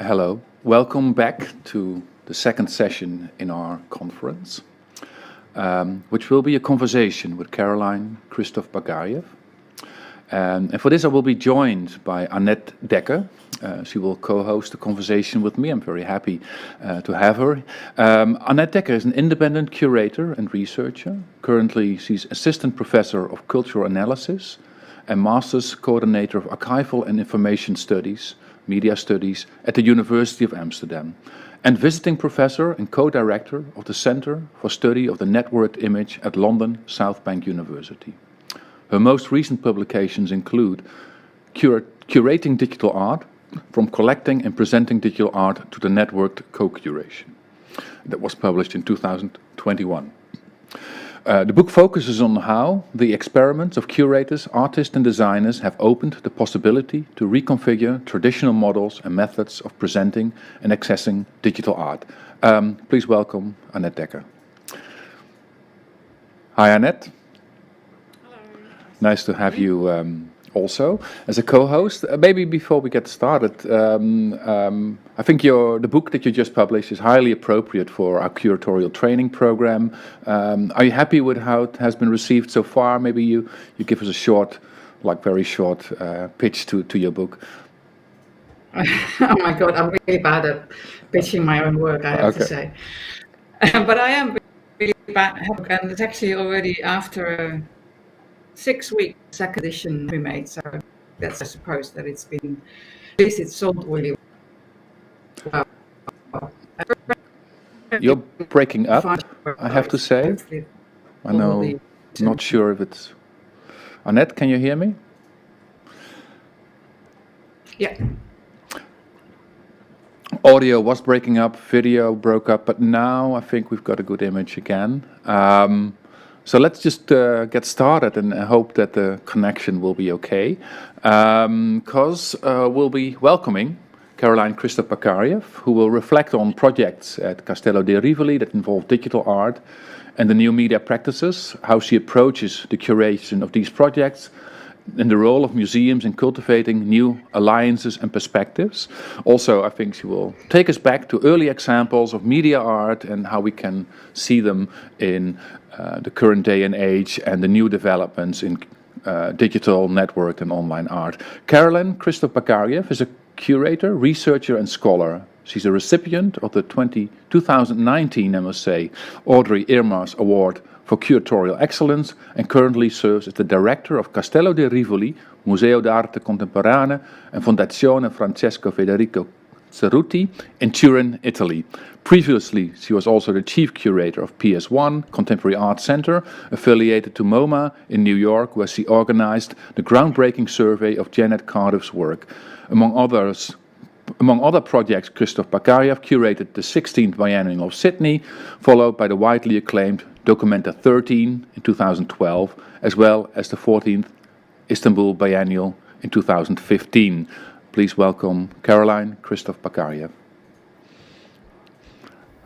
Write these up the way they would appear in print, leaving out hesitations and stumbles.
Hello, welcome back to the second session in our conference, which will be a conversation with Carolyn Christov-Bakargiev. And for this I will be joined by Annette Dekker. She will co-host the conversation with me. I'm very happy to have her. Annette Dekker is an independent curator and researcher. Currently she's assistant professor of cultural analysis and master's coordinator of archival and information studies, media studies at the University of Amsterdam, and visiting professor and co-director of the Centre for Study of the Networked Image at London South Bank University. Her most recent publications include Curating Digital Art, from collecting and presenting digital art to the networked co-curation. That was published in 2021. The book focuses on how the experiments of curators, artists and designers have opened the possibility to reconfigure traditional models and methods of presenting and accessing digital art. Please welcome Annette Dekker. Hi Annette. Hello. Nice to have you also as a co-host. Maybe before we get started, I think the book that you just published is highly appropriate for our curatorial training program. Are you happy with how it has been received so far? Maybe you give us a short, very short pitch to your book. Oh my God, I'm really bad at pitching my own work, I have to say. But I am really bad, and it's actually already after 6 weeks, second edition we made, so that's, I suppose, that it's been, at least it's sold really well. You're breaking up, I have to say. I know, not sure if it's... Annette, can you hear me? Yeah. Audio was breaking up, video broke up, but now I think we've got a good image again. So let's just get started and hope that the connection will be okay, because we'll be welcoming Carolyn Christov-Bakargiev, who will reflect on projects at Castello di Rivoli that involve digital art and the new media practices, how she approaches the curation of these projects, and the role of museums in cultivating new alliances and perspectives. Also, I think she will take us back to early examples of media art and how we can see them in the current day and age and the new developments in digital, networked and online art. Carolyn Christov-Bakargiev is a curator, researcher and scholar. She's a recipient of the 2019, I must say, Audrey Irmas Award for Curatorial Excellence and currently serves as the director of Castello di Rivoli, Museo d'Arte Contemporanea and Fondazione Francesco Federico Cerruti in Turin, Italy. Previously, she was also the chief curator of PS1, Contemporary Art Center, affiliated to MoMA in New York, where she organized the groundbreaking survey of Janet Cardiff's work. Among other projects, Christov-Bakargiev curated the 16th Biennial of Sydney, followed by the widely acclaimed dOCUMENTA 13 in 2012, as well as the 14th Istanbul Biennial in 2015. Please welcome Carolyn Christov-Bakargiev.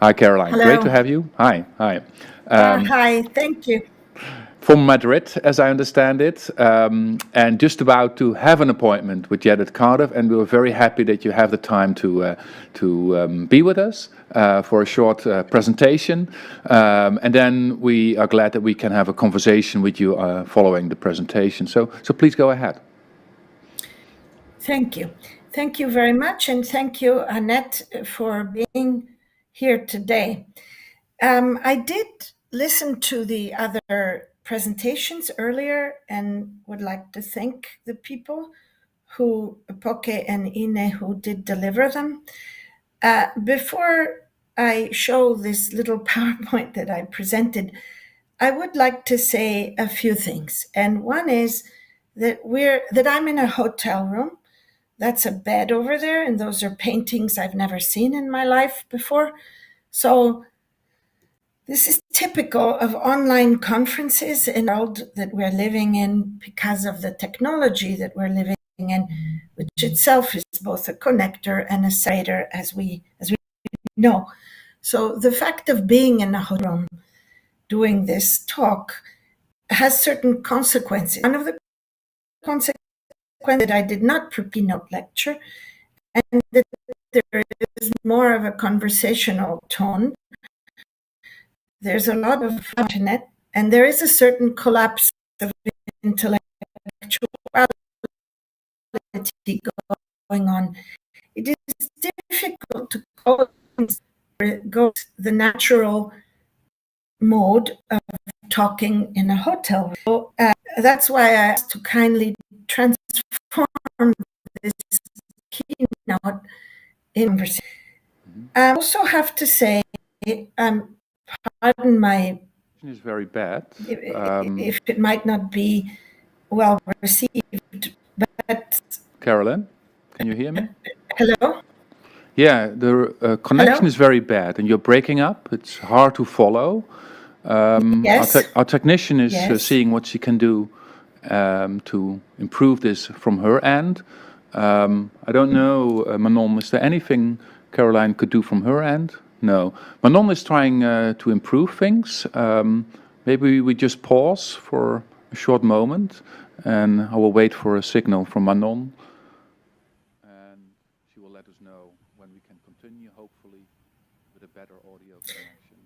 Hi, Carolyn. Hello. Great to have you. Hi. Hi, thank you. From Madrid, as I understand it, and just about to have an appointment with Janet Cardiff, and we were very happy that you have the time to be with us for a short presentation, and then we are glad that we can have a conversation with you following the presentation. So please go ahead. Thank you. Thank you very much, and thank you, Annette, for being here today. I did listen to the other presentations earlier and would like to thank the people who, Poke and Ine, who did deliver them. Before I show this little PowerPoint that I presented, I would like to say a few things. And one is that I'm in a hotel room. That's a bed over there, and those are paintings I've never seen in my life before. So this is typical of online conferences in the world that we're living in because of the technology that we're living in, which itself is both a connector and a separator, as we know. So the fact of being in a hotel room doing this talk has certain consequences. One of the consequences that I did not prepare a keynote lecture, and that there is more of a conversational tone. There's a lot of internet, and there is a certain collapse of intellectuality going on. It is difficult to go the natural mode of talking in a hotel room. So, that's why I asked to kindly transform this keynote in conversation. I also have to say, pardon my is very bad. If it might not be well received, but Carolyn, can you hear me? Hello? Yeah, the connection Hello? is very bad, and you're breaking up. It's hard to follow. Yes. Our technician is Yes. seeing what she can do to improve this from her end. I don't know, Manon, is there anything Caroline could do from her end? No. Manon is trying to improve things. Maybe we just pause for a short moment, and I will wait for a signal from Manon. And she will let us know when we can continue, hopefully, with a better audio connection.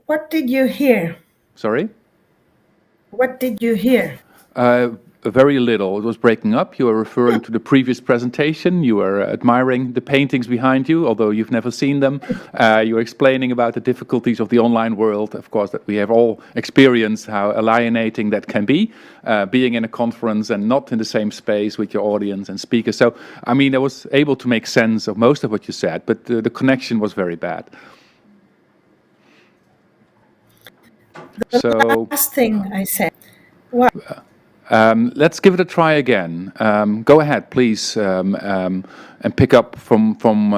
What did you hear? Sorry? What did you hear? Very little. It was breaking up. You were referring to the previous presentation. You were admiring the paintings behind you, although you've never seen them. You were explaining about the difficulties of the online world, of course, that we have all experienced, how alienating that can be, being in a conference and not in the same space with your audience and speakers. So, I mean, I was able to make sense of most of what you said, but the connection was very bad. The last thing I said. What? Let's give it a try again. Go ahead, please, and pick up from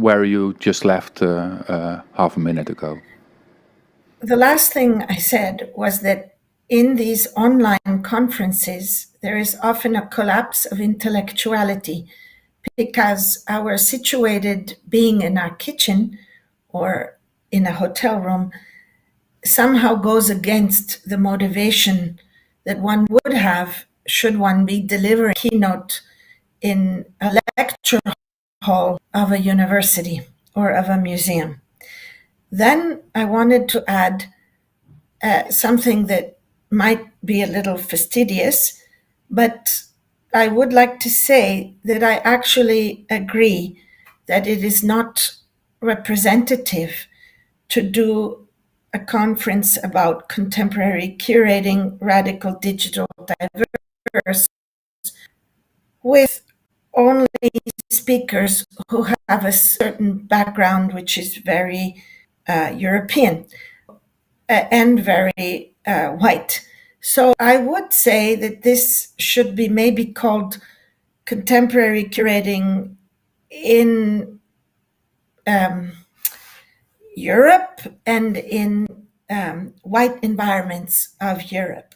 where you just left half a minute ago. The last thing I said was that in these online conferences, there is often a collapse of intellectuality because our situated being in our kitchen or in a hotel room somehow goes against the motivation that one would have should one be delivering a keynote in a lecture hall of a university or of a museum. Then I wanted to add something that might be a little fastidious, but I would like to say that I actually agree that it is not representative to do a conference about contemporary curating radical digital diverse with only speakers who have a certain background which is very European and very white. So I would say that this should be maybe called contemporary curating in Europe and in white environments of Europe,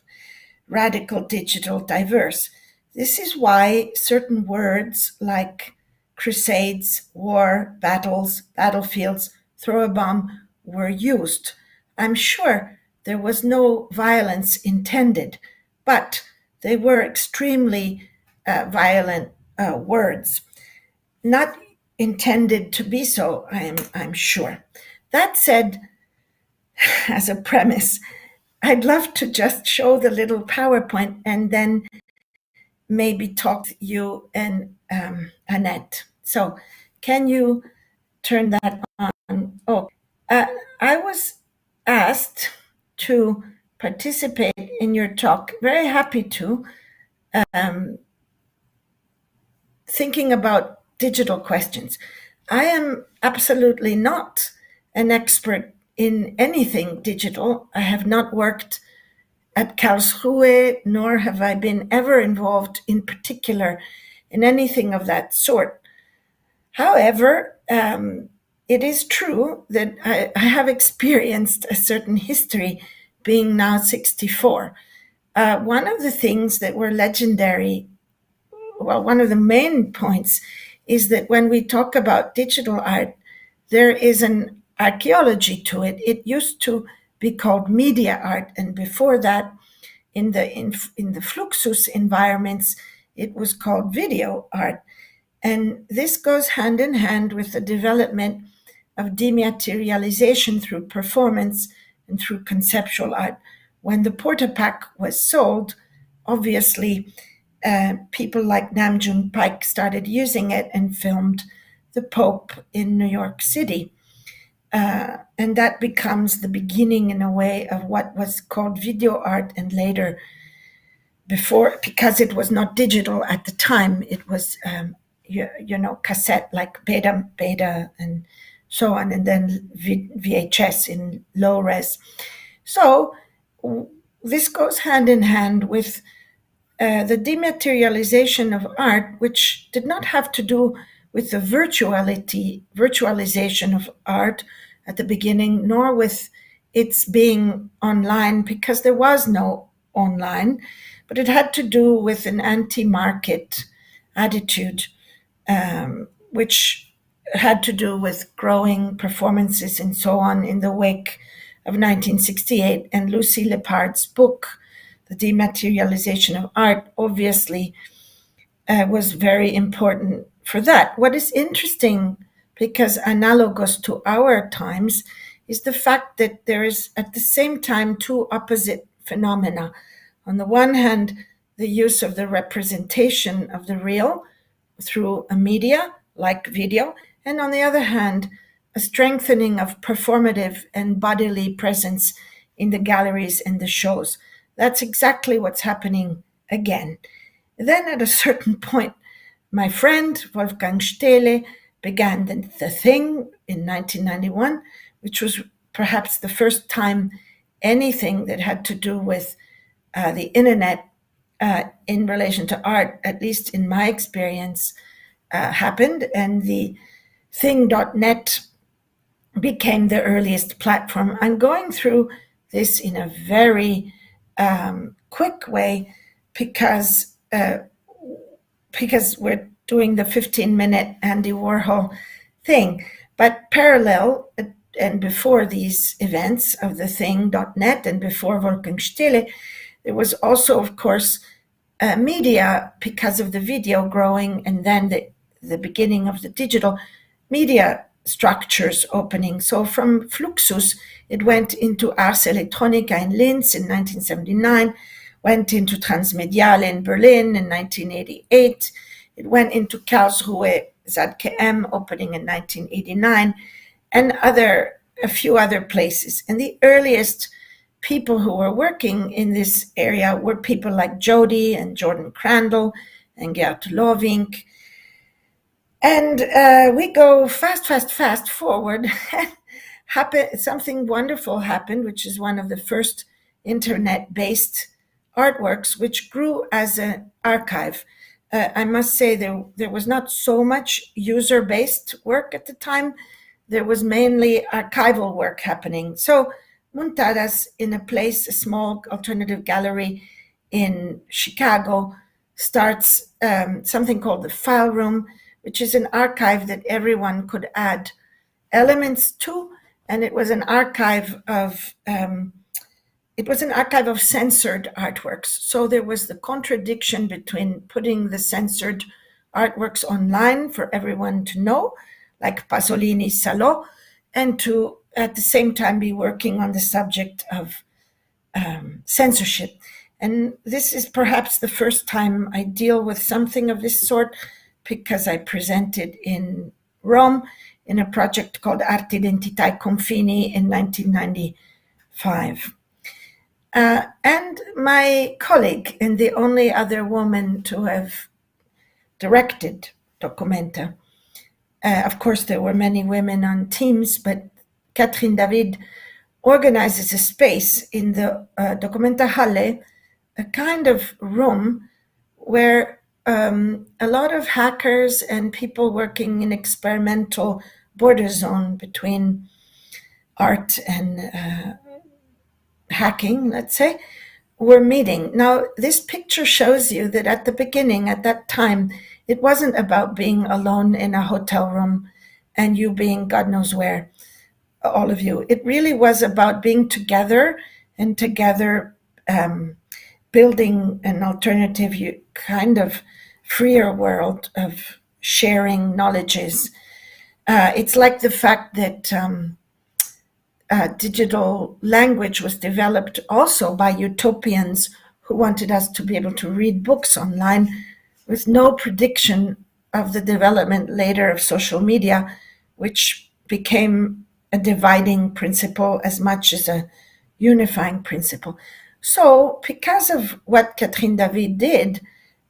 radical digital diverse. This is why certain words like crusades, war, battles, battlefields, throw a bomb were used. I'm sure there was no violence intended, but they were extremely violent words, not intended to be so, I'm sure. That said, as a premise, I'd love to just show the little PowerPoint and then maybe talk to you and Annette. So can you turn that on? Oh, I was asked to participate in your talk. Very happy to. Thinking about digital questions. I am absolutely not an expert in anything digital. I have not worked at Karlsruhe, nor have I been ever involved in particular in anything of that sort. However, it is true that I have experienced a certain history being now 64. One of the things that were legendary, well, one of the main points is that when we talk about digital art, there is an archaeology to it. It used to be called media art, and before that, in the Fluxus environments, it was called video art. And this goes hand in hand with the development of dematerialization through performance and through conceptual art. When the Portapak was sold, obviously, people like Nam June Paik started using it and filmed the Pope in New York City. And that becomes the beginning, in a way, of what was called video art, and later, before, because it was not digital at the time, it was cassette, like beta and so on, and then VHS in low res. So this goes hand in hand with the dematerialization of art, which did not have to do with the virtualization of art at the beginning, nor with its being online, because there was no online, but it had to do with an anti-market attitude, which had to do with growing performances and so on in the wake of 1968. And Lucy Lepard's book, The Dematerialization of Art, obviously was very important for that. What is interesting, because analogous to our times, is the fact that there is at the same time two opposite phenomena. On the one hand, the use of the representation of the real through a media like video, and on the other hand, a strengthening of performative and bodily presence in the galleries and the shows. That's exactly what's happening again. Then at a certain point, my friend Wolfgang Stehle began the thing in 1991, which was perhaps the first time anything that had to do with the internet in relation to art, at least in my experience, happened. And the thing.net became the earliest platform. I'm going through this in a very quick way because we're doing the 15-minute Andy Warhol thing. But parallel and before these events of the thing.net and before Wolfgang Stehle, there was also, of course, media, because of the video growing, and then the beginning of the digital media structures opening. So from Fluxus, it went into Ars Electronica in Linz in 1979, went into Transmediale in Berlin in 1988. It went into Karlsruhe ZKM opening in 1989, and a few other places. And the earliest people who were working in this area were people like Jody and Jordan Crandall and Gert Lovink. And we go fast forward. Something wonderful happened, which is one of the first internet-based artworks, which grew as an archive. I must say there was not so much user-based work at the time. There was mainly archival work happening. So Muntadas, in a small alternative gallery in Chicago, starts something called the File Room, which is an archive that everyone could add elements to, and it was an archive of censored artworks. So there was the contradiction between putting the censored artworks online for everyone to know, like Pasolini's Salò, and to at the same time be working on the subject of censorship. And this is perhaps the first time I deal with something of this sort, because I presented in Rome in a project called Arte, Identità e Confini in 1995. And my colleague, and the only other woman to have directed dOCUMENTA, of course there were many women on teams, but Catherine David organizes a space in the dOCUMENTA Halle, a kind of room where a lot of hackers and people working in experimental border zone between art and hacking, let's say, were meeting. Now, this picture shows you that at the beginning, at that time, it wasn't about being alone in a hotel room and you being God knows where, all of you. It really was about being together and together building an alternative kind of freer world of sharing knowledges. It's like the fact that digital language was developed also by utopians who wanted us to be able to read books online with no prediction of the development later of social media, which became a dividing principle as much as a unifying principle. So because of what Catherine David did,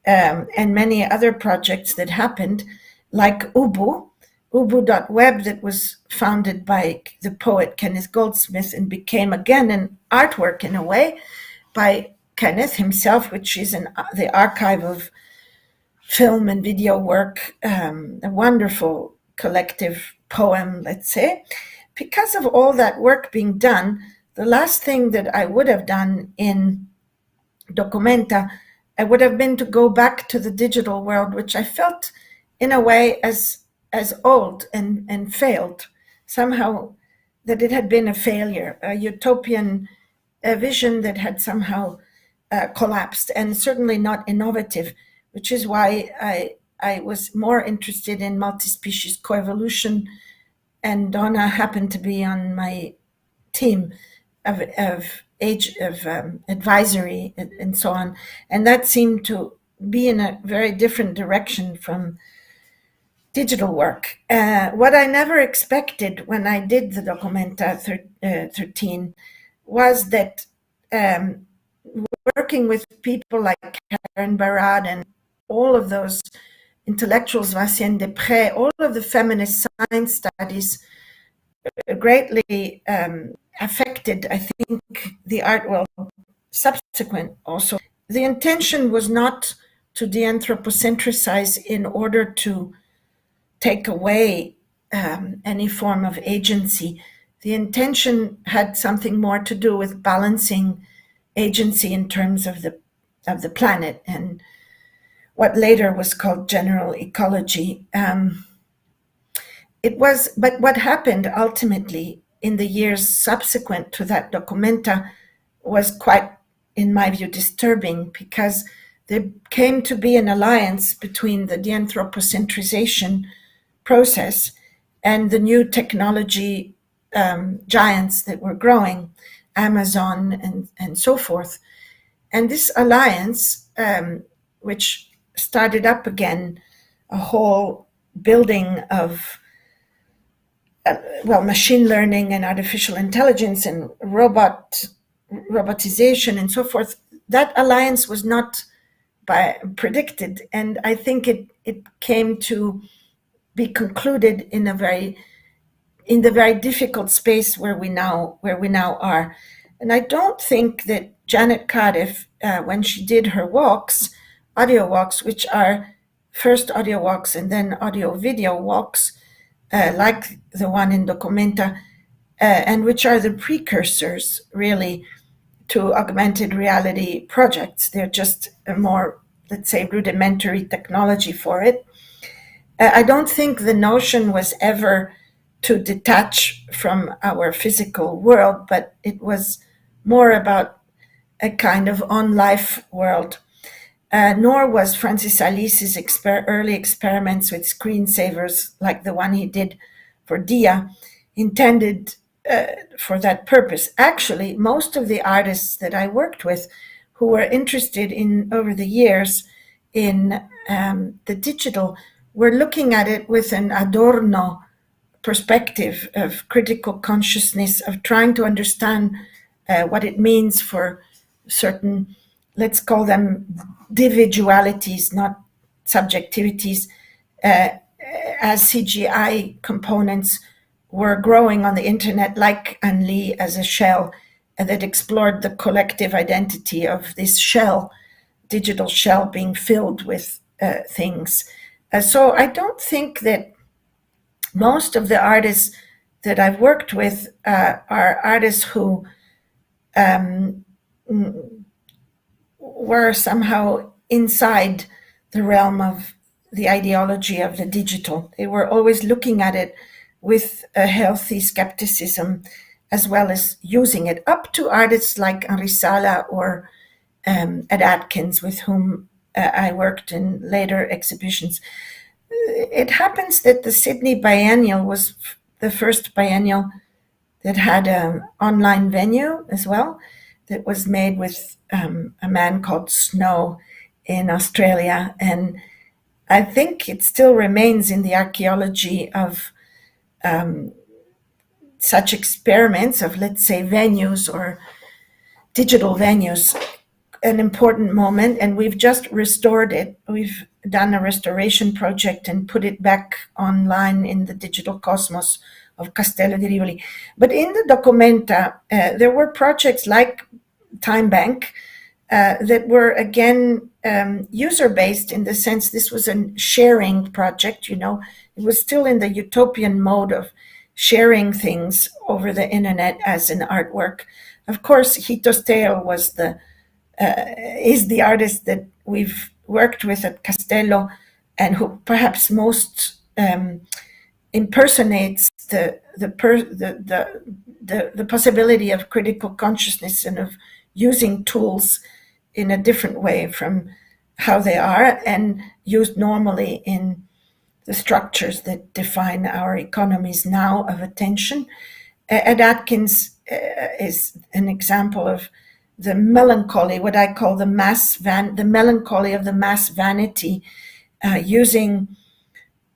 and many other projects that happened, like Ubu.web, that was founded by the poet Kenneth Goldsmith and became again an artwork in a way by Kenneth himself, which is the archive of film and video work, a wonderful collective poem, let's say. Because of all that work being done, the last thing that I would have done in dOCUMENTA, I would have been to go back to the digital world, which I felt in a way as old and failed, somehow that it had been a failure, a utopian vision that had somehow collapsed, and certainly not innovative, which is why I was more interested in multi-species coevolution, and Donna happened to be on my team of advisory and so on, and that seemed to be in a very different direction from digital work. What I never expected when I did the dOCUMENTA 13 was that working with people like Karen Barad and all of those intellectuals, Vinciane Després, all of the feminist science studies greatly affected, I think, the art world subsequent also. The intention was not to de-anthropocentricize in order to take away any form of agency. The intention had something more to do with balancing agency in terms of the planet and what later was called general ecology. But what happened ultimately in the years subsequent to that dOCUMENTA was quite, in my view, disturbing, because there came to be an alliance between the de-anthropocentrization process and the new technology giants that were growing, Amazon and so forth. And this alliance, which started up again a whole building of machine learning and artificial intelligence and robotization and so forth, that alliance was not predicted, and I think it came to be concluded in the very difficult space where we now are. And I don't think that Janet Cardiff, when she did her audio walks, which are first audio walks and then audio video walks, like the one in dOCUMENTA, and which are the precursors really to augmented reality projects. They're just a more, let's say, rudimentary technology for it. I don't think the notion was ever to detach from our physical world, but it was more about a kind of on-life world. Nor was Francis Alice's early experiments with screensavers, like the one he did for Dia, intended for that purpose. Actually, most of the artists that I worked with who were interested in, over the years, in the digital, were looking at it with an Adorno perspective of critical consciousness, of trying to understand what it means for certain, let's call them individualities, not subjectivities, as CGI components were growing on the internet, like Anne Lee as a shell that explored the collective identity of this shell, digital shell being filled with things. So I don't think that most of the artists that I've worked with are artists who were somehow inside the realm of the ideology of the digital. They were always looking at it with a healthy skepticism, as well as using it, up to artists like Henri Sala or Ed Atkins, with whom I worked in later exhibitions. it happens that the Sydney Biennial was the first biennial that had an online venue as well, that was made with a man called Snow in Australia. And I think it still remains in the archaeology of such experiments of, let's say, venues or digital venues, an important moment. And we've just restored it. We've done a restoration project and put it back online in the digital cosmos of Castello di Rivoli. But in the dOCUMENTA, there were projects like Time Bank that were, again, user-based, in the sense this was a sharing project. It was still in the utopian mode of sharing things over the internet as an artwork. Of course, Hitosteo is the artist that we've worked with at Castello, and who perhaps most impersonates the possibility of critical consciousness and of using tools in a different way from how they are and used normally in the structures that define our economies now of attention. Ed Atkins is an example of the melancholy, what I call the melancholy of the mass vanity, using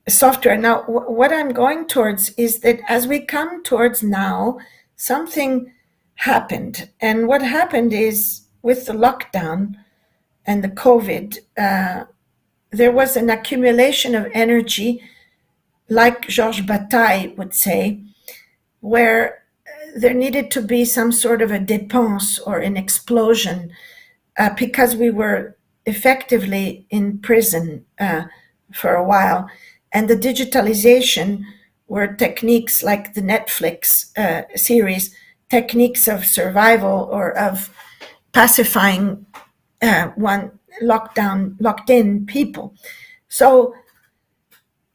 software. Now, what I'm going towards is that as we come towards now, something happened. And what happened is, with the lockdown and the COVID, there was an accumulation of energy, like Georges Bataille would say, where there needed to be some sort of a dépense or an explosion, because we were effectively in prison for a while. And the digitalization were techniques like the Netflix series, techniques of survival or of pacifying locked in people. So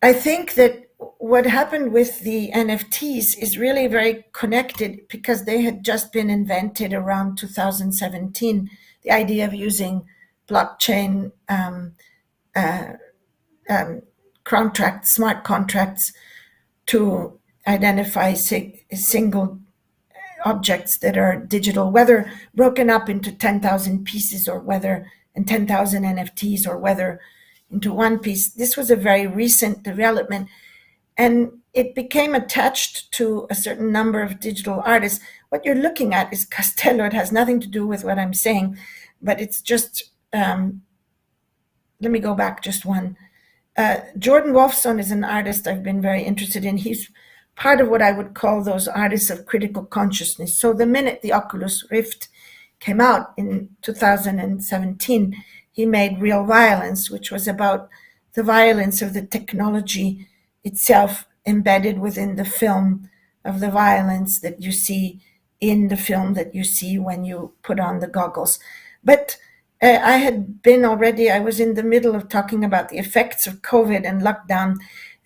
I think that what happened with the NFTs is really very connected, because they had just been invented around 2017, the idea of using blockchain contracts, smart contracts, to identify single objects that are digital, whether broken up into 10,000 pieces or whether in 10,000 NFTs or whether into one piece. This was a very recent development, and it became attached to a certain number of digital artists. What you're looking at is Castello. It has nothing to do with what I'm saying, but it's just, let me go back just one. Jordan Wolfson is an artist I've been very interested in. He's part of what I would call those artists of critical consciousness. So the minute the Oculus Rift came out in 2017, he made Real Violence, which was about the violence of the technology itself embedded within the film, of the violence that you see in the film that you see when you put on the goggles. But I was in the middle of talking about the effects of COVID and lockdown.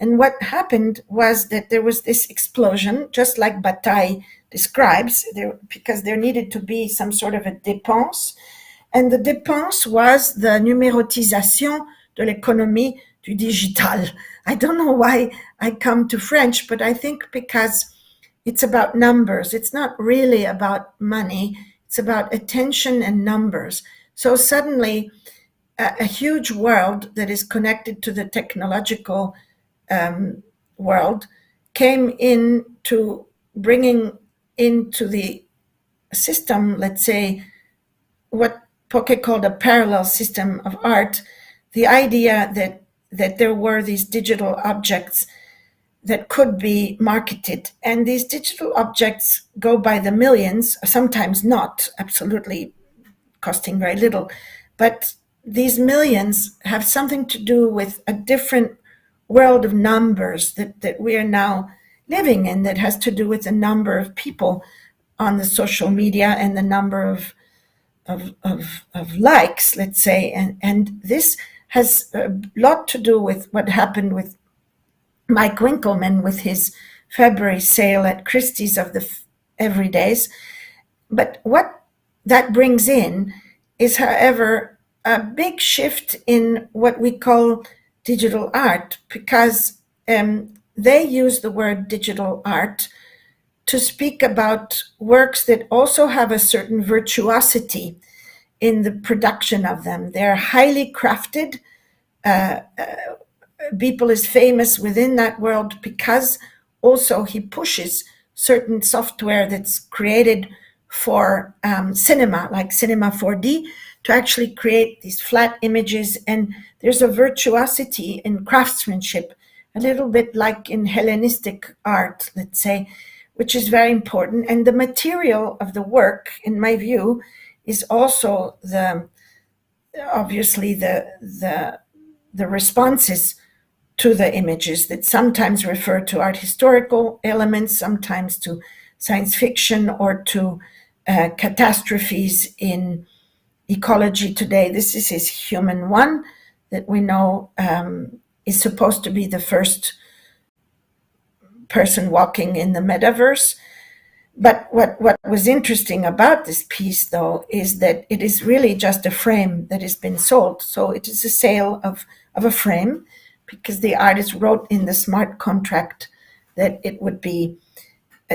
And what happened was that there was this explosion, just like Bataille describes, because there needed to be some sort of a dépense. And the dépense was the numérotisation de l'économie du digital. I don't know why I come to French, but I think because it's about numbers. It's not really about money. It's about attention and numbers. So suddenly, a huge world that is connected to the technological world came into bringing into the system, let's say, what Pocket called a parallel system of art, the idea that there were these digital objects that could be marketed. And these digital objects go by the millions, sometimes not, absolutely costing very little. But these millions have something to do with a different world of numbers that we are now living in, that has to do with the number of people on the social media and the number of likes, let's say. And this has a lot to do with what happened with Mike Winkelmann with his February sale at Christie's of the everydays. But what that brings in is, however, a big shift in what we call digital art because they use the word digital art to speak about works that also have a certain virtuosity in the production of them. They're highly crafted. Beeple is famous within that world because also he pushes certain software that's created for cinema, like Cinema 4D, to actually create these flat images. And there's a virtuosity in craftsmanship, a little bit like in Hellenistic art, let's say, which is very important. And the material of the work, in my view, is also obviously the responses to the images that sometimes refer to art historical elements, sometimes to science fiction or to catastrophes in ecology today. This is his Human One that we know is supposed to be the first person walking in the metaverse. But what was interesting about this piece, though, is that it is really just a frame that has been sold. So it is a sale of a frame because the artist wrote in the smart contract that it would be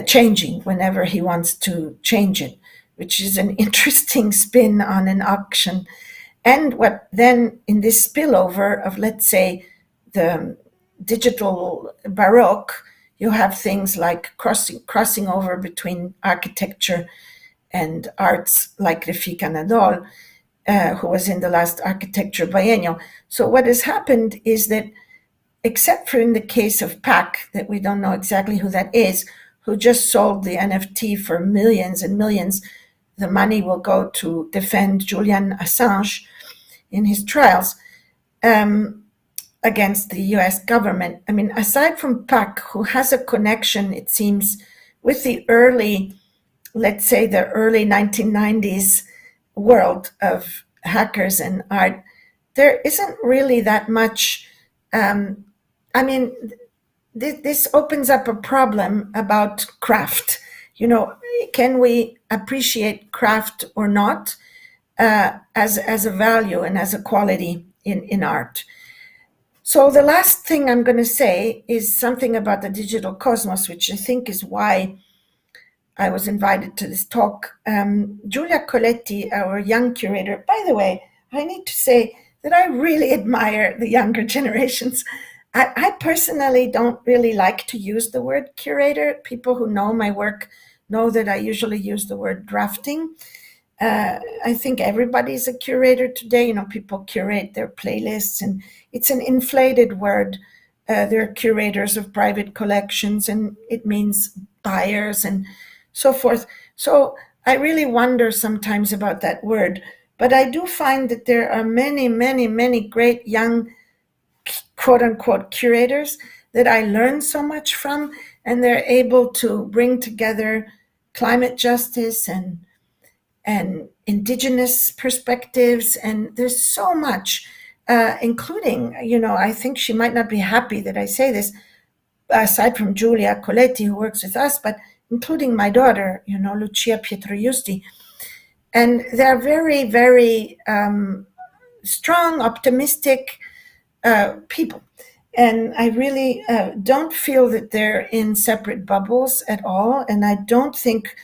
changing whenever he wants to change it, which is an interesting spin on an auction. And what then in this spillover of, let's say, the digital Baroque, you have things like crossing over between architecture and arts, like Refika Nadol, who was in the last Architecture Biennial. So what has happened is that, except for in the case of PAC, that we don't know exactly who that is, who just sold the NFT for millions and millions, the money will go to defend Julian Assange in his trials against the US government. I mean, aside from PAC, who has a connection, it seems, with the early, let's say the early 1990s world of hackers and art, there isn't really that much. This opens up a problem about craft. You know, can we appreciate craft or not as a value and as a quality in art? So the last thing I'm going to say is something about the digital cosmos, which I think is why I was invited to this talk. Giulia Coletti, our young curator, by the way, I need to say that I really admire the younger generations. I personally don't really like to use the word curator. People who know my work know that I usually use the word drafting. I think everybody's a curator today. You know, people curate their playlists, and it's an inflated word. They're curators of private collections, and it means buyers and so forth. So I really wonder sometimes about that word. But I do find that there are many, many, many great young, quote unquote, curators that I learn so much from, and they're able to bring together climate justice and indigenous perspectives. And there's so much, including, you know, I think she might not be happy that I say this, aside from Giulia Coletti, who works with us, but including my daughter, you know, Lucia Pietroiusti. And they're very, very strong, optimistic people. And I really don't feel that they're in separate bubbles at all. And I don't think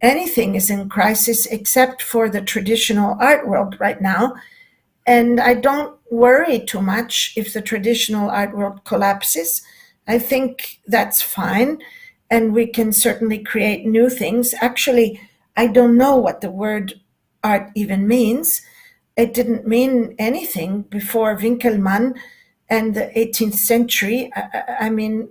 anything is in crisis except for the traditional art world right now. And I don't worry too much if the traditional art world collapses. I think that's fine. And we can certainly create new things. Actually, I don't know what the word art even means. It didn't mean anything before Winkelmann and the 18th century. I mean,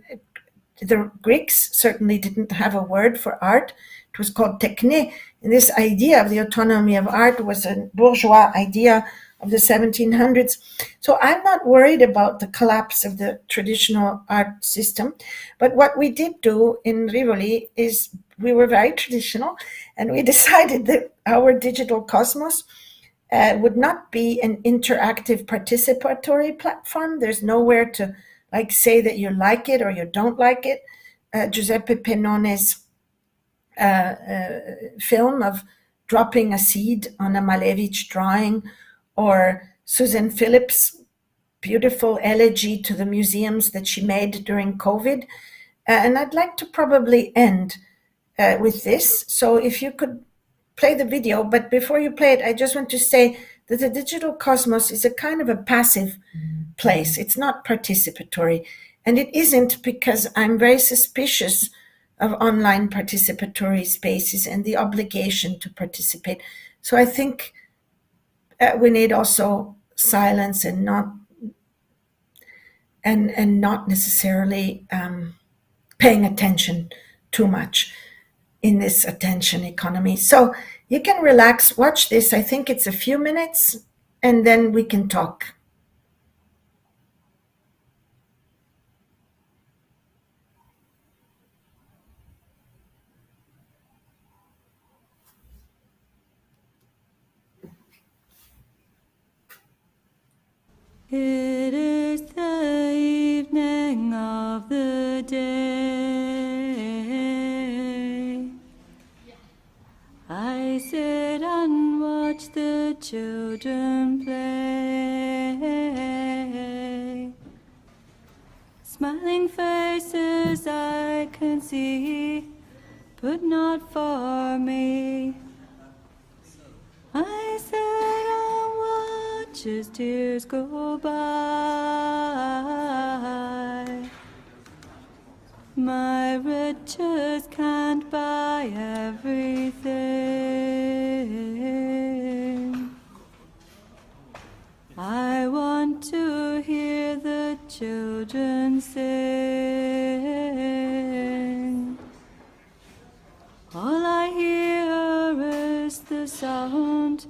the Greeks certainly didn't have a word for art. It was called techne. And this idea of the autonomy of art was a bourgeois idea of the 1700s. So I'm not worried about the collapse of the traditional art system. But what we did do in Rivoli is we were very traditional, and we decided that our digital cosmos would not be an interactive participatory platform. There's nowhere to like say that you like it or you don't like it. Giuseppe Pennone's film of dropping a seed on a Malevich drawing, or Susan Phillips' beautiful elegy to the museums that she made during COVID. And I'd like to probably end with this. So if you could play the video, but before you play it, I just want to say that the digital cosmos is a kind of a passive place. It's not participatory. And it isn't because I'm very suspicious of online participatory spaces and the obligation to participate. So I think we need also silence and not necessarily paying attention too much in this attention economy. So you can relax, watch this. I think it's a few minutes, and then we can talk. It is the evening of the day. I sit and watch the children play. Smiling faces I can see, but not for me. I sit and watch as tears go by. My riches can't buy everything. I want to hear the children sing. All I hear is the sound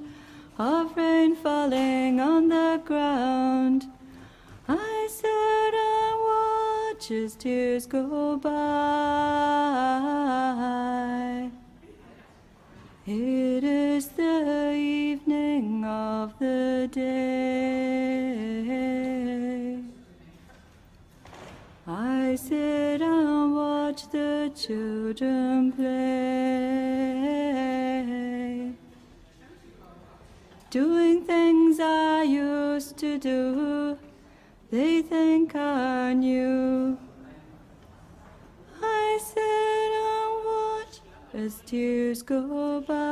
of rain falling on the ground. I sit and watch as tears go by. It is the evening of the day. I sit and watch the children play, doing things I used to do, they think are new. I sit and watch as tears go by.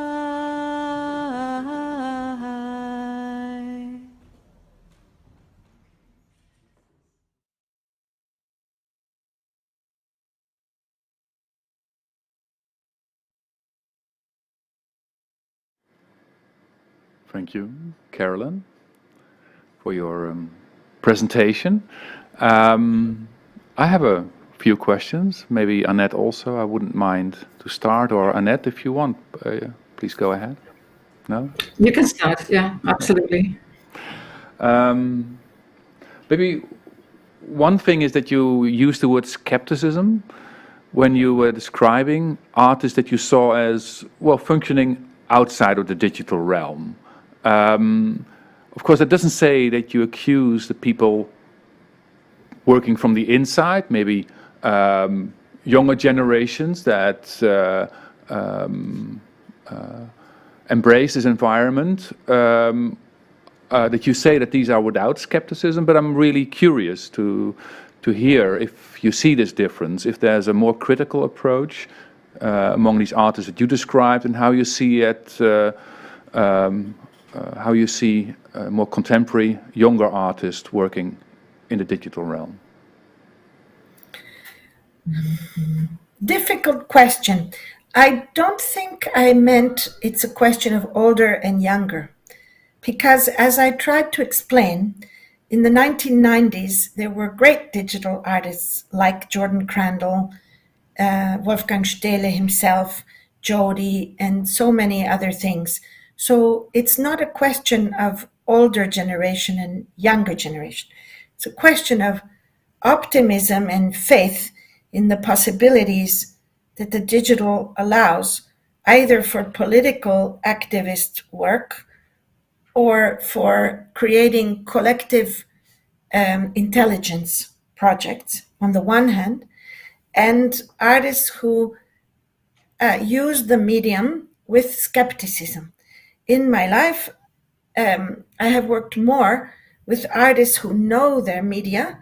Thank you, Carolyn, for your presentation. I have a few questions. Maybe Annette also. I wouldn't mind to start, or Annette, if you want, please go ahead. No? You can start, yeah, absolutely. Maybe one thing is that you use the word skepticism when you were describing artists that you saw as, well, functioning outside of the digital realm. Of course, it doesn't say that you accuse the people working from the inside, maybe younger generations that embrace this environment, that you say that these are without skepticism, but I'm really curious to hear if you see this difference, if there's a more critical approach among these artists that you described, and how you see it, how you see more contemporary, younger artists working in the digital realm. Difficult question. I don't think I meant it's a question of older and younger, because as I tried to explain, in the 1990s, there were great digital artists like Jordan Crandall, Wolfgang Stehle himself, Jody, and so many other things. So it's not a question of older generation and younger generation. It's a question of optimism and faith in the possibilities that the digital allows, either for political activist work or for creating collective intelligence projects on the one hand, and artists who use the medium with skepticism. In my life, I have worked more with artists who know their media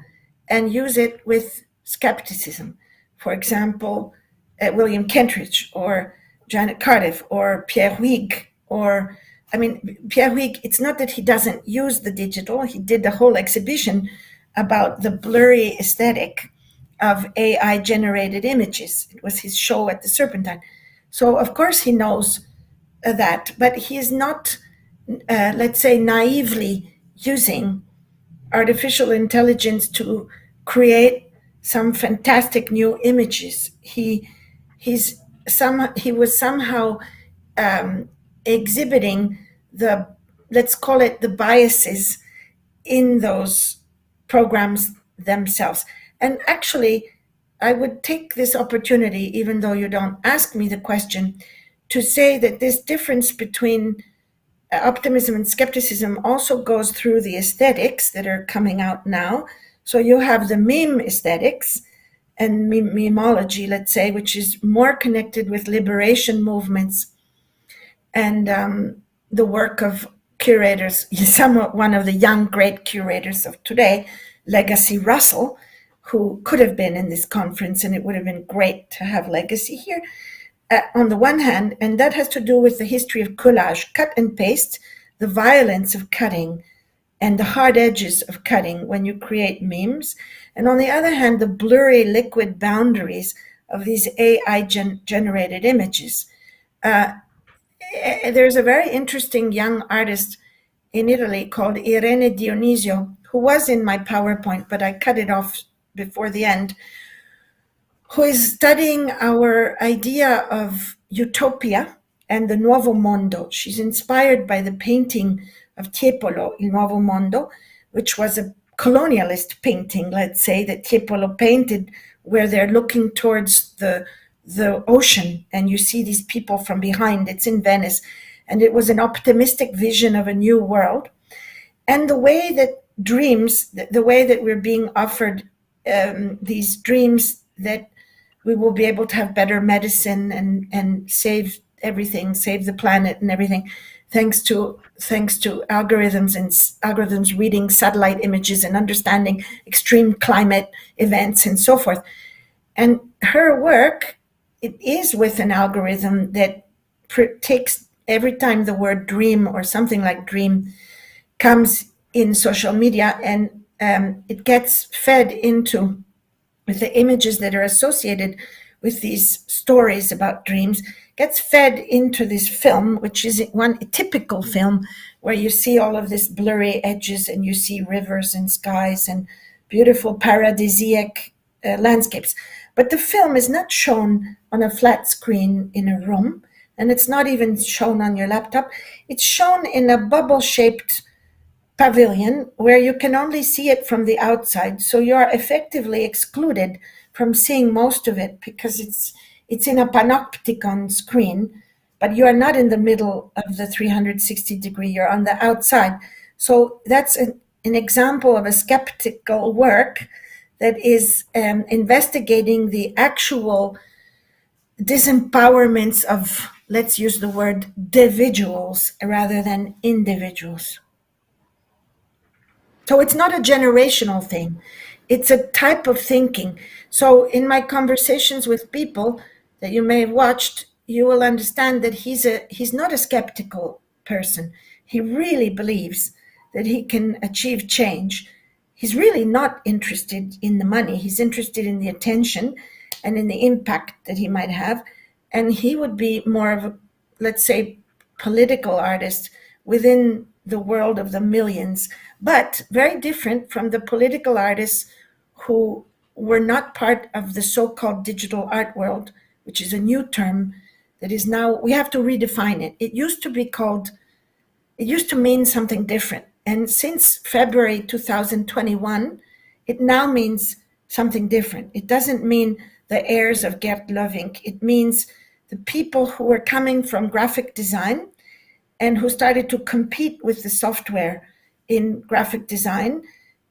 and use it with skepticism. For example, William Kentridge or Janet Cardiff or Pierre Huyghe, or, I mean, Pierre Huyghe, it's not that he doesn't use the digital. He did the whole exhibition about the blurry aesthetic of AI-generated images. It was his show at the Serpentine. So, of course, he knows that, but he is not, let's say, naively using artificial intelligence to create some fantastic new images. He was somehow exhibiting the, let's call it, the biases in those programs themselves. And actually, I would take this opportunity, even though you don't ask me the question, to say that this difference between optimism and skepticism also goes through the aesthetics that are coming out now. So you have the meme aesthetics and memology, let's say, which is more connected with liberation movements and the work of curators, one of the young great curators of today, Legacy Russell, who could have been in this conference, and it would have been great to have Legacy here. On the one hand, and that has to do with the history of collage, cut and paste, the violence of cutting and the hard edges of cutting when you create memes. And on the other hand, the blurry liquid boundaries of these AI-generated images. There's a very interesting young artist in Italy called Irene Dionisio, who was in my PowerPoint, but I cut it off before the end, who is studying our idea of utopia and the Nuovo Mondo. She's inspired by the painting of Tiepolo, Il Nuovo Mondo, which was a colonialist painting, let's say, that Tiepolo painted, where they're looking towards the ocean, and you see these people from behind. It's in Venice, and it was an optimistic vision of a new world. And the way that dreams, the way that we're being offered these dreams that we will be able to have better medicine and save everything, save the planet and everything, thanks to algorithms and algorithms reading satellite images and understanding extreme climate events and so forth. And her work, it is with an algorithm that takes, every time the word dream or something like dream comes in social media, and it gets fed into, with the images that are associated with these stories about dreams, gets fed into this film, which is a typical film where you see all of this blurry edges and you see rivers and skies and beautiful paradisiac landscapes. But the film is not shown on a flat screen in a room, and it's not even shown on your laptop. It's shown in a bubble-shaped pavilion where you can only see it from the outside. So you are effectively excluded from seeing most of it because it's in a panopticon screen, but you are not in the middle of the 360 degree, you're on the outside. So that's an example of a skeptical work that is investigating the actual disempowerments of, let's use the word, individuals rather than individuals. So it's not a generational thing. It's a type of thinking. So in my conversations with people that you may have watched, you will understand that he's not a skeptical person. He really believes that he can achieve change. He's really not interested in the money. He's interested in the attention and in the impact that he might have. And he would be more of a, let's say, political artist within the world of the millions, but very different from the political artists who were not part of the so-called digital art world, which is a new term that is now, we have to redefine it. It used to mean something different. And since February 2021, it now means something different. It doesn't mean the heirs of Gert Lovink. It means the people who were coming from graphic design and who started to compete with the software in graphic design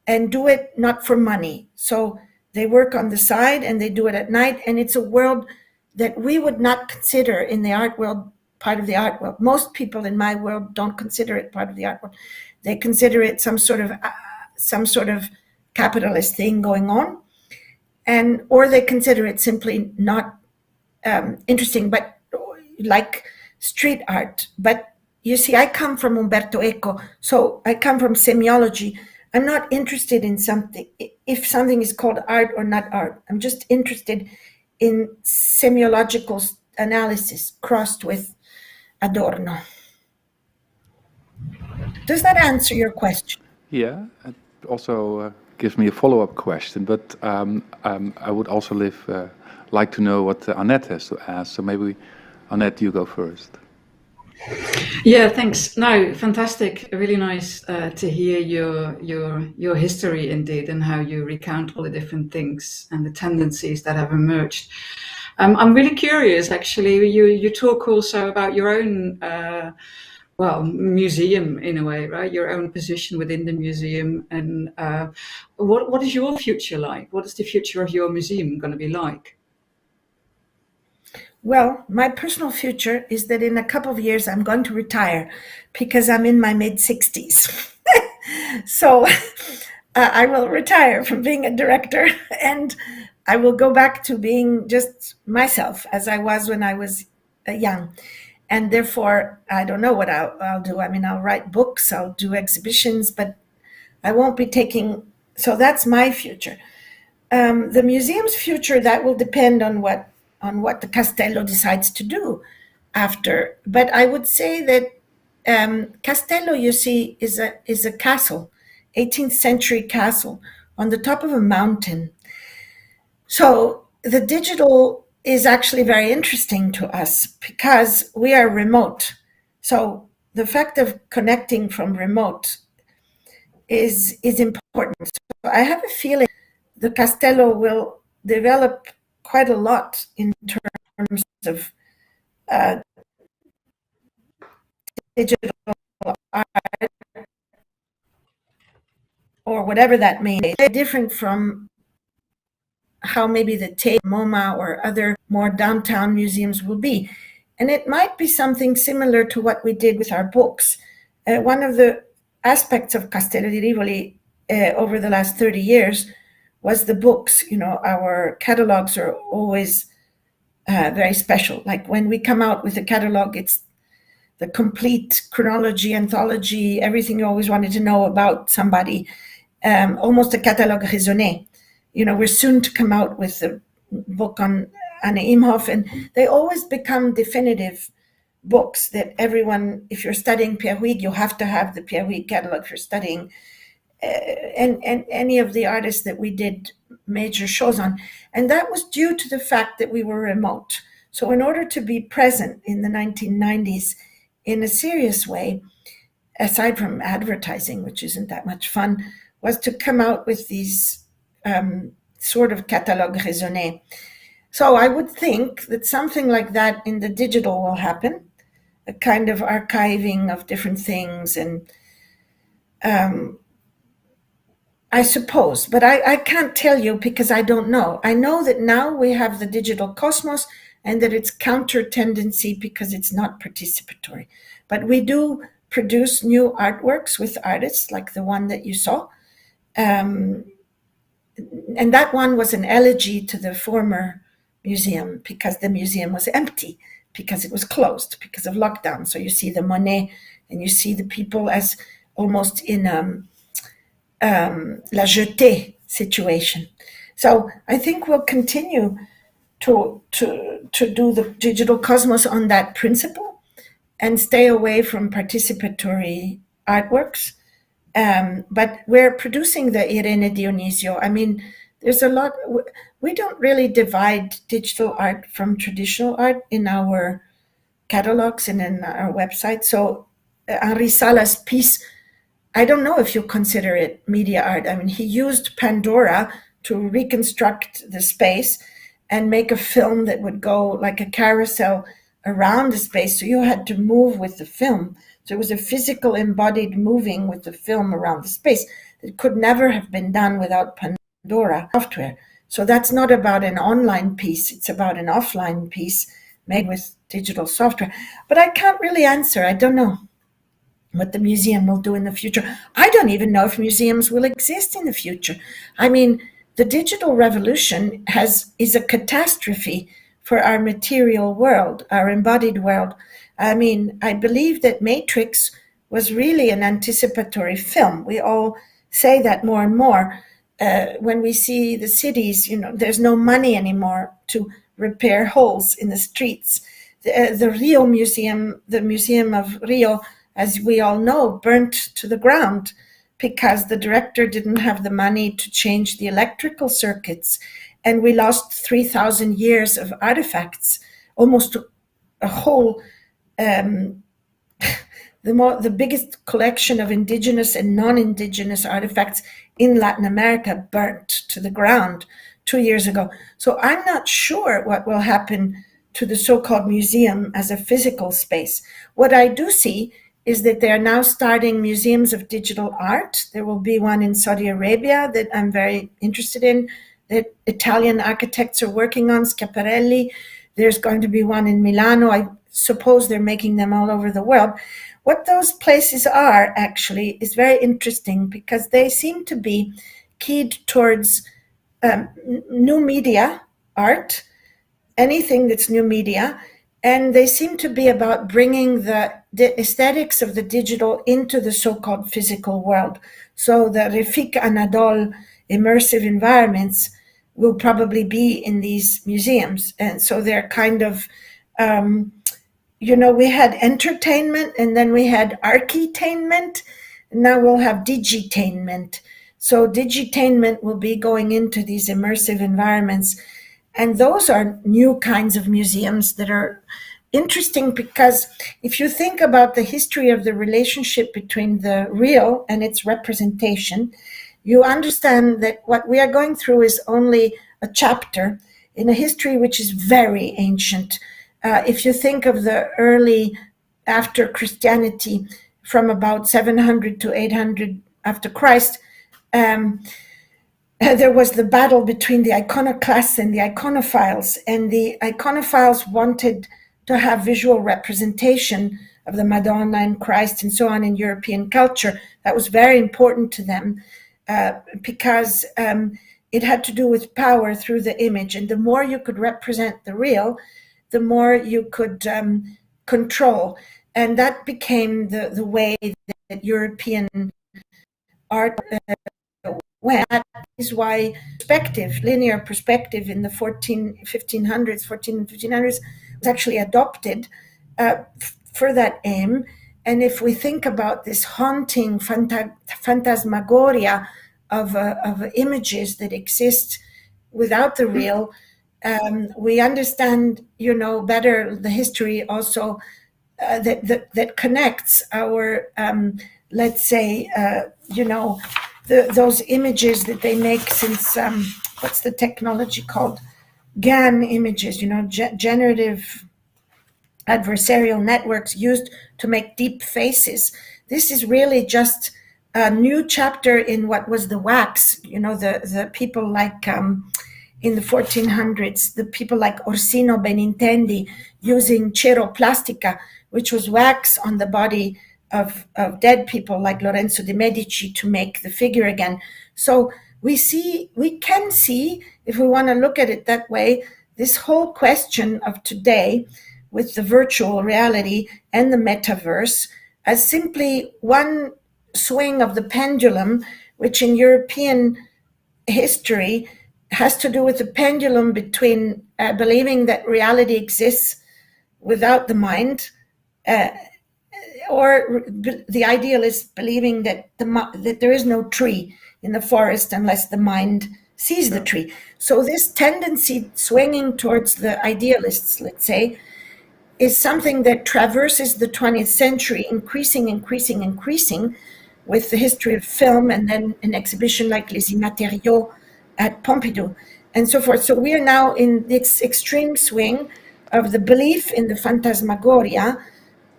and do it not for money. So they work on the side and they do it at night. And it's a world that we would not consider in the art world part of the art world. Most people in my world don't consider it part of the art world. They consider it some sort of capitalist thing going on, or they consider it simply not interesting, but like street art. But you see, I come from Umberto Eco, so I come from semiology. I'm not interested in something, if something is called art or not art. I'm just interested in semiological analysis crossed with Adorno. Does that answer your question? Yeah, it also gives me a follow-up question, but I would also like to know what Annette has to ask. So maybe, Annette, you go first. Yeah, thanks. No, fantastic. Really nice to hear your history indeed, and how you recount all the different things and the tendencies that have emerged. I'm really curious, actually. You talk also about your own museum in a way, right? Your own position within the museum, and what is your future like? What is the future of your museum going to be like? Well, my personal future is that in a couple of years I'm going to retire, because I'm in my mid-60s. So I will retire from being a director, and I will go back to being just myself as I was when I was young. And therefore, I don't know what I'll do. I mean, I'll write books, I'll do exhibitions, but I won't be taking... So that's my future. The museum's future, that will depend on what the Castello decides to do after. But I would say that Castello, you see, is a castle, 18th century castle on the top of a mountain. So the digital is actually very interesting to us because we are remote. So the fact of connecting from remote is important. So I have a feeling the Castello will develop quite a lot in terms of digital art, or whatever that means. It's different from how maybe the Tate, MoMA, or other more downtown museums will be. And it might be something similar to what we did with our books. One of the aspects of Castello di Rivoli over the last 30 years was the books. You know, our catalogs are always very special. Like when we come out with a catalog, it's the complete chronology, anthology, everything you always wanted to know about somebody, almost a catalogue raisonné. You know, we're soon to come out with a book on Anne Imhoff, and they always become definitive books that everyone, if you're studying Pierre Huyghe, you have to have the Pierre Huyghe catalog. If you're studying and any of the artists that we did major shows on. And that was due to the fact that we were remote. So in order to be present in the 1990s in a serious way, aside from advertising, which isn't that much fun, was to come out with these sort of catalogue raisonné. So I would think that something like that in the digital will happen, a kind of archiving of different things, and I suppose, but I can't tell you because I don't know. I know that now we have the digital cosmos and that it's counter tendency because it's not participatory. But we do produce new artworks with artists like the one that you saw. And that one was an elegy to the former museum because the museum was empty, because it was closed, because of lockdown. So you see the Monet and you see the people as almost in la jetée situation. So I think we'll continue to do the digital cosmos on that principle and stay away from participatory artworks. But we're producing the Irene Dionisio. I mean, there's a lot. We don't really divide digital art from traditional art in our catalogs and in our website. So Henri Sala's piece, I don't know if you consider it media art. I mean, he used Pandora to reconstruct the space and make a film that would go like a carousel around the space. So you had to move with the film. So it was a physical embodied moving with the film around the space that could never have been done without Pandora software. So that's not about an online piece. It's about an offline piece made with digital software. But I can't really answer. I don't know what the museum will do in the future. I don't even know if museums will exist in the future. I mean, the digital revolution is a catastrophe for our material world, our embodied world. I mean, I believe that Matrix was really an anticipatory film. We all say that more and more. When we see the cities, there's no money anymore to repair holes in the streets. The Rio Museum, the Museum of Rio, as we all know, burnt to the ground because the director didn't have the money to change the electrical circuits. And we lost 3,000 years of artifacts, almost a whole, the biggest collection of indigenous and non-indigenous artifacts in Latin America burnt to the ground 2 years ago. So I'm not sure what will happen to the so-called museum as a physical space. What I do see is that they are now starting museums of digital art. There will be one in Saudi Arabia that I'm very interested in, that Italian architects are working on, Schiaparelli. There's going to be one in Milano. I suppose they're making them all over the world. What those places are actually is very interesting because they seem to be keyed towards new media art, anything that's new media, and they seem to be about bringing the aesthetics of the digital into the so-called physical world. So the Refik Anadol immersive environments will probably be in these museums. And so they're kind of, we had entertainment and then we had architainment. Now we'll have digitainment. So digitainment will be going into these immersive environments. And those are new kinds of museums that are interesting because if you think about the history of the relationship between the real and its representation, you understand that what we are going through is only a chapter in a history which is very ancient. If you think of the early, after Christianity, from about 700 to 800 after Christ, there was the battle between the iconoclasts and the iconophiles, and the iconophiles wanted to have visual representation of the Madonna and Christ and so on in European culture. That was very important to them because it had to do with power through the image, and the more you could represent the real, the more you could control, and that became the way that European art went. That is why linear perspective in the 1500s was actually adopted for that aim. And if we think about this haunting phantasmagoria of images that exist without the real, we understand, better the history also that connects our, let's say, those images that they make since, what's the technology called? GAN images, generative adversarial networks used to make deep faces. This is really just a new chapter in what was the wax, the people like in the 1400s, the people like Orsino Benintendi using ceroplastica, which was wax on the body of dead people like Lorenzo de' Medici to make the figure again. So we can see, if we want to look at it that way, this whole question of today with the virtual reality and the metaverse as simply one swing of the pendulum, which in European history has to do with the pendulum between believing that reality exists without the mind, or the idealist believing that there is no tree in the forest unless the mind sees the tree. So this tendency swinging towards the idealists, let's say, is something that traverses the 20th century, increasing with the history of film and then an exhibition like Les Immatériaux at Pompidou and so forth. So we are now in this extreme swing of the belief in the phantasmagoria,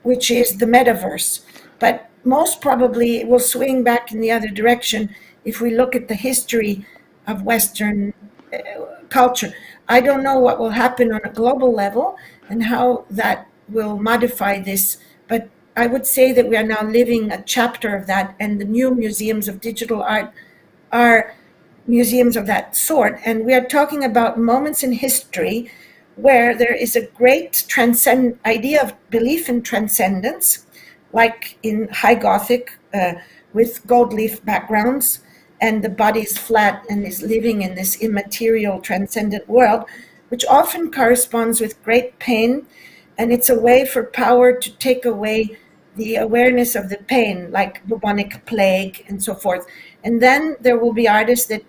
which is the metaverse. But most probably it will swing back in the other direction if we look at the history of Western culture. I don't know what will happen on a global level and how that will modify this. But I would say that we are now living a chapter of that, and the new museums of digital art are museums of that sort. And we are talking about moments in history where there is a great idea of belief in transcendence, like in High Gothic with gold leaf backgrounds, and the body is flat and is living in this immaterial transcendent world, which often corresponds with great pain. And it's a way for power to take away the awareness of the pain, like bubonic plague and so forth. And then there will be artists that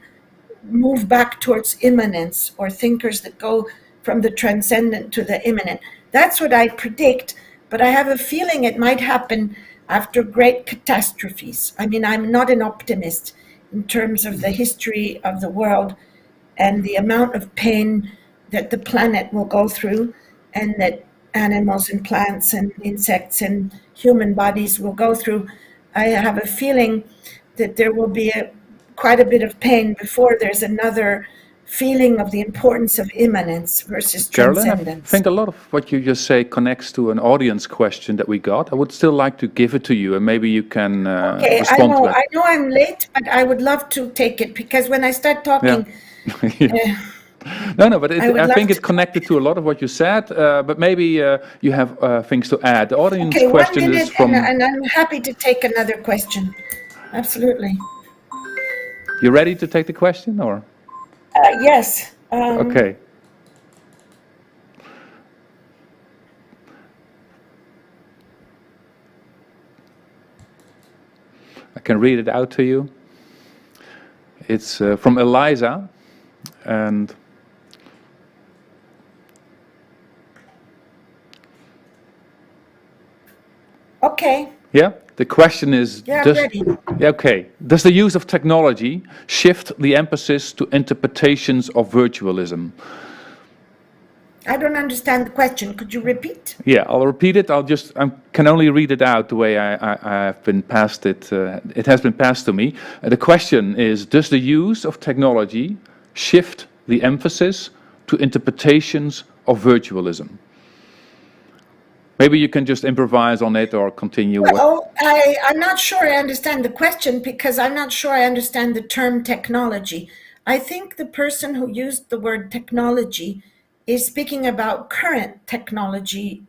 move back towards immanence, or thinkers that go from the transcendent to the immanent. That's what I predict, but I have a feeling it might happen after great catastrophes. I mean, I'm not an optimist in terms of the history of the world and the amount of pain that the planet will go through, and that animals and plants and insects and human bodies will go through. I have a feeling that there will be quite a bit of pain before there's another feeling of the importance of immanence versus transcendence. Carolyn, I think a lot of what you just say connects to an audience question that we got. I would still like to give it to you, and maybe you can respond to it. I know I'm late, but I would love to take it, because when I start talking... Yeah. No, but I think it's connected to a lot of what you said, but maybe you have things to add. The audience question 1 minute, is from... and I'm happy to take another question. Absolutely. You ready to take the question, or? Yes. Okay. I can read it out to you. It's from Eliza, and okay. yeah, the question is, does the use of technology shift the emphasis to interpretations of virtualism? I don't understand the question. Could you repeat? Yeah, I'll repeat it. I can only read it out the way I have been passed it. It has been passed to me. The question is, does the use of technology shift the emphasis to interpretations of virtualism? Maybe you can just improvise on it or continue. Well, I'm not sure I understand the question, because I'm not sure I understand the term technology. I think the person who used the word technology is speaking about current technology,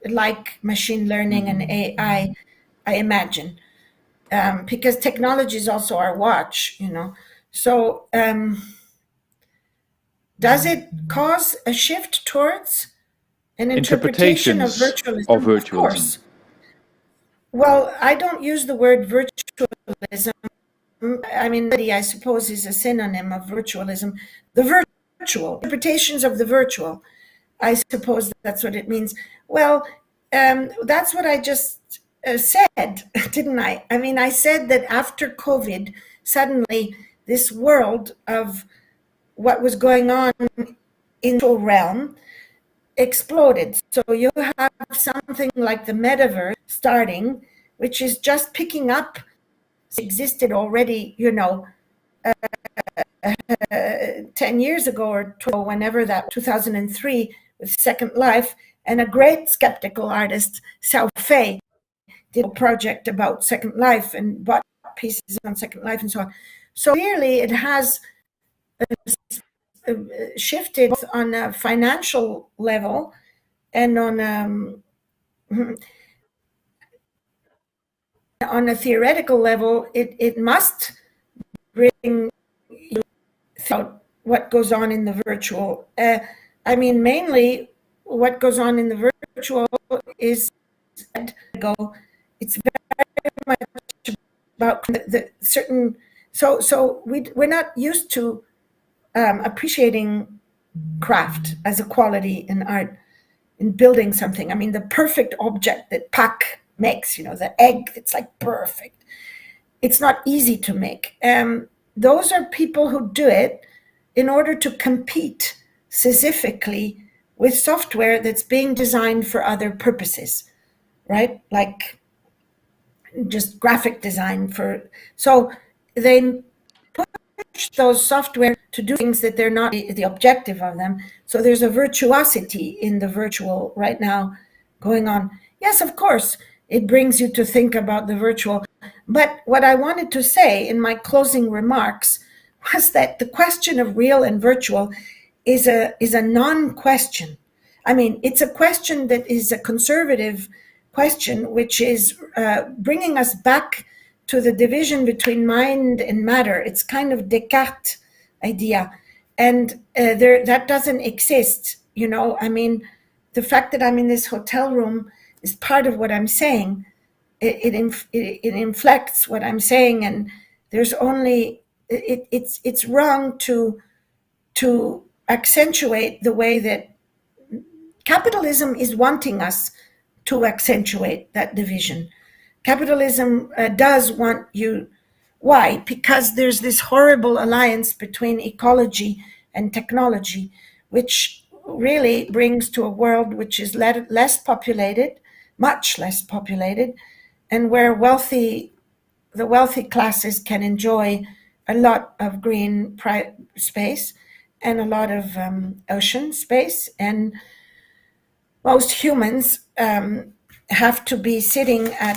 like machine learning and AI, I imagine, because technology is also our watch, you know. So does it cause a shift towards an interpretation of virtualism? Of course. Well, I don't use the word virtualism. I mean, I suppose is a synonym of virtualism. The virtual, interpretations of the virtual. I suppose that's what it means. Well, that's what I just said, didn't I? I mean, I said that after COVID, suddenly this world of what was going on in the realm exploded. So you have something like the metaverse starting, which is just picking up, existed already, you know, 10 years ago or 12, whenever that, 2003, with Second Life, and a great skeptical artist, Xiao Fei, did a project about Second Life and bought pieces on Second Life and so on. So clearly it has shifted on a financial level and on a theoretical level. It must bring out what goes on in the virtual. I mean, mainly what goes on in the virtual is it's very much about the certain. So we're not used to appreciating craft as a quality in art, in building something. I mean, the perfect object that Pak makes, you know, the egg that's like perfect. It's not easy to make. Those are people who do it in order to compete Sisyphically with software that's being designed for other purposes, right? Like just graphic design for. So they put those software to do things that they're not the objective of them. So there's a virtuosity in the virtual right now going on. Yes, of course, it brings you to think about the virtual. But what I wanted to say in my closing remarks was that the question of real and virtual is a non-question. I mean, it's a question that is a conservative question, which is bringing us back to the division between mind and matter. It's kind of Descartes idea, and that doesn't exist. You know, I mean, the fact that I'm in this hotel room is part of what I'm saying. It inflects what I'm saying, and there's only it's wrong to accentuate the way that capitalism is wanting us to accentuate that division. Capitalism does want you. Why? Because there's this horrible alliance between ecology and technology, which really brings to a world which is less populated, much less populated, and where the wealthy classes can enjoy a lot of green space and a lot of ocean space, and most humans have to be sitting at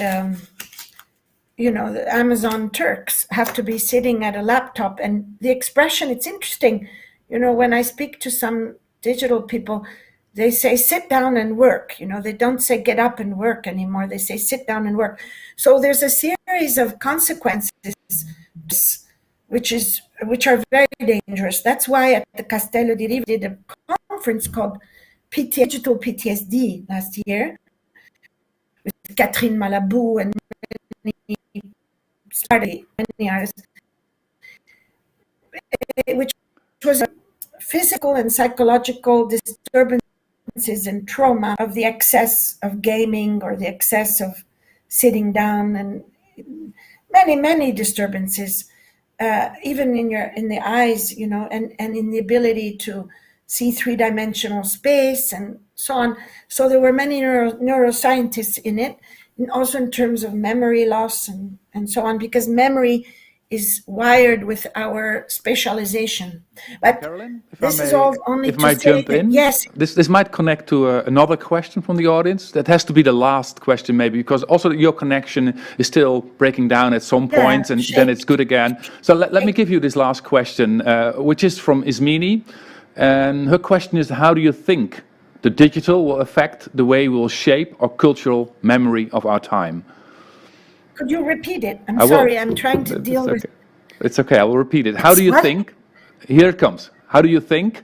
the Amazon Turks have to be sitting at a laptop. And the expression, it's interesting, when I speak to some digital people, they say sit down and work. They don't say get up and work anymore. They say sit down and work. So there's a series of consequences which are very dangerous. That's why at the Castello di Rivoli did a conference called Digital PTSD last year with Catherine Malabou and many artists, which was a physical and psychological disturbances and trauma of the excess of gaming or the excess of sitting down, and many disturbances, even in the eyes, and in the ability to see three-dimensional space and so on. So there were many neuroscientists in it, and also in terms of memory loss and so on, because memory is wired with our spatialization. But Carolyn, this is all only if to I say jump that, in, yes. This might connect to another question from the audience. That has to be the last question, maybe, because also your connection is still breaking down at some point, and then it's good again. So let me give you this last question, which is from Ismini, and her question is: how do you think the digital will affect the way we will shape our cultural memory of our time? Could you repeat it? I'm sorry, I'm trying to deal with... It's okay, I will repeat it. How do you think, here it comes, how do you think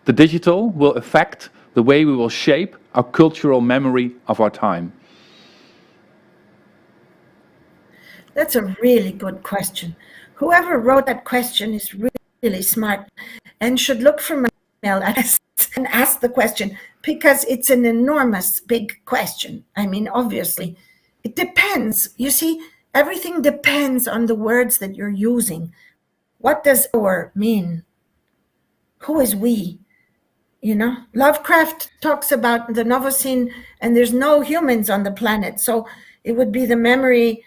the digital will affect the way we will shape our cultural memory of our time? That's a really good question. Whoever wrote that question is really smart and should look for my email and ask the question, because it's an enormous big question. I mean, obviously, it depends. You see, everything depends on the words that you're using. What does our mean? Who is we? Lovecraft talks about the Novocene, and there's no humans on the planet. So it would be the memory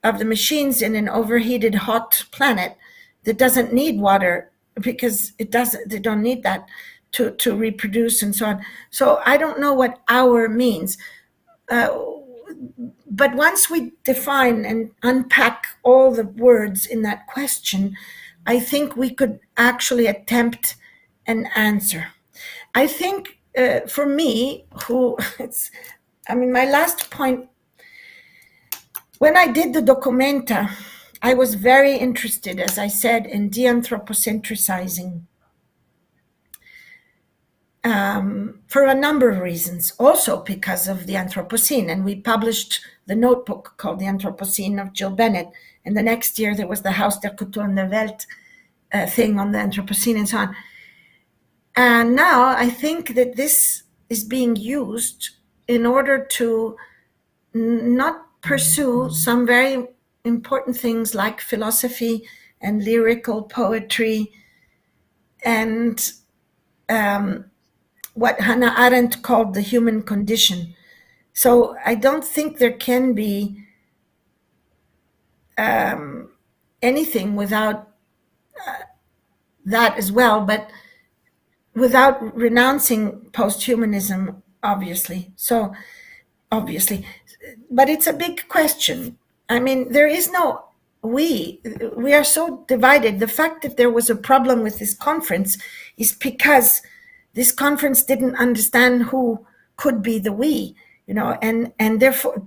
of the machines in an overheated, hot planet that doesn't need water, because they don't need that to reproduce and so on. So I don't know what our means. But once we define and unpack all the words in that question, I think we could actually attempt an answer. I think for me, my last point, when I did the dOCUMENTA, I was very interested, as I said, in de-anthropocentricizing for a number of reasons, also because of the Anthropocene. And we published the notebook called The Anthropocene of Jill Bennett. And the next year there was the Haus der Kultur in der Welt thing on the Anthropocene and so on. And now I think that this is being used in order to not pursue some very important things like philosophy and lyrical poetry and what Hannah Arendt called the human condition. So I don't think there can be anything without that as well, but without renouncing post-humanism, obviously. So, obviously. But it's a big question. I mean, there is no we are so divided. The fact that there was a problem with this conference is because this conference didn't understand who could be the we, and therefore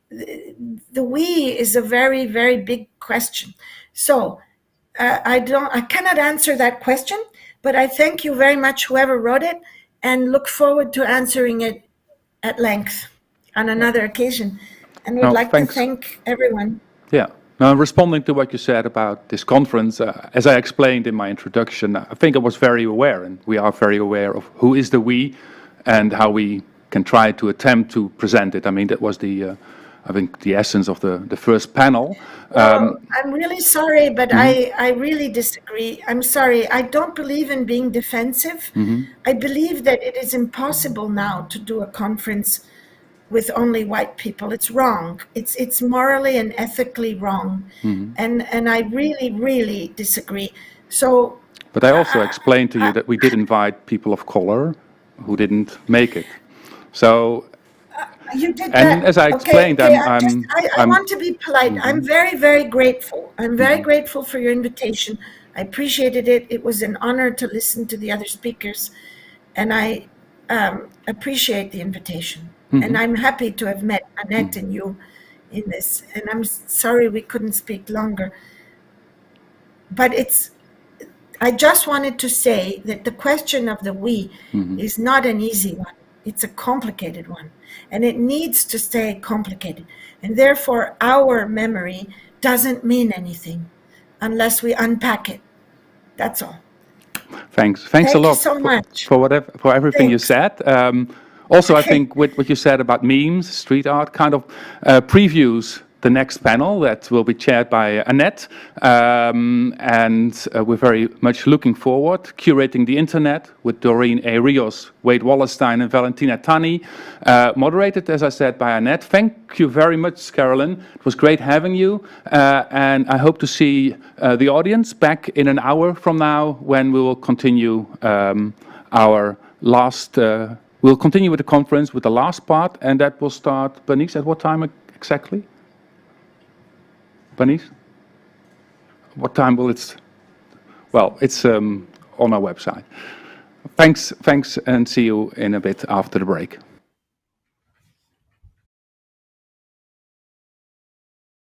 the we is a very, very big question. So I cannot answer that question, but I thank you very much, whoever wrote it, and look forward to answering it at length on another occasion. And would like thanks. to thank everyone. Yeah. Now, responding to what you said about this conference, as I explained in my introduction, I think I was very aware, and we are very aware of who is the we and how we can try to attempt to present it. I mean, that was I think the essence of the first panel. Well, I'm really sorry, but I really disagree. I'm sorry. I don't believe in being defensive. I believe that it is impossible now to do a conference with only white people. It's wrong. It's morally and ethically wrong. And I really, really disagree. So, but I also explained to you that we did invite people of color who didn't make it. So, you did and that. as I explained, I want to be polite. I'm very, very grateful. I'm very grateful for your invitation. I appreciated it. It was an honor to listen to the other speakers, and I appreciate the invitation. And I'm happy to have met Annette and you in this. And I'm sorry we couldn't speak longer. But I just wanted to say that the question of the we is not an easy one. It's a complicated one. And it needs to stay complicated. And therefore, our memory doesn't mean anything unless we unpack it. That's all. Thanks a lot so much. for everything you said. Also, I think with what you said about memes, street art, kind of previews the next panel that will be chaired by Annette. And we're very much looking forward. Curating the Internet with Doreen A. Rios, Wade Wallerstein, and Valentina Tani. Moderated, as I said, by Annette. Thank you very much, Carolyn. It was great having you. And I hope to see the audience back in an hour from now when we will continue our last... We'll continue with the conference with the last part, and that will start, Bernice, at what time exactly? Bernice? What time will it... Well, it's on our website. Thanks, and see you in a bit after the break.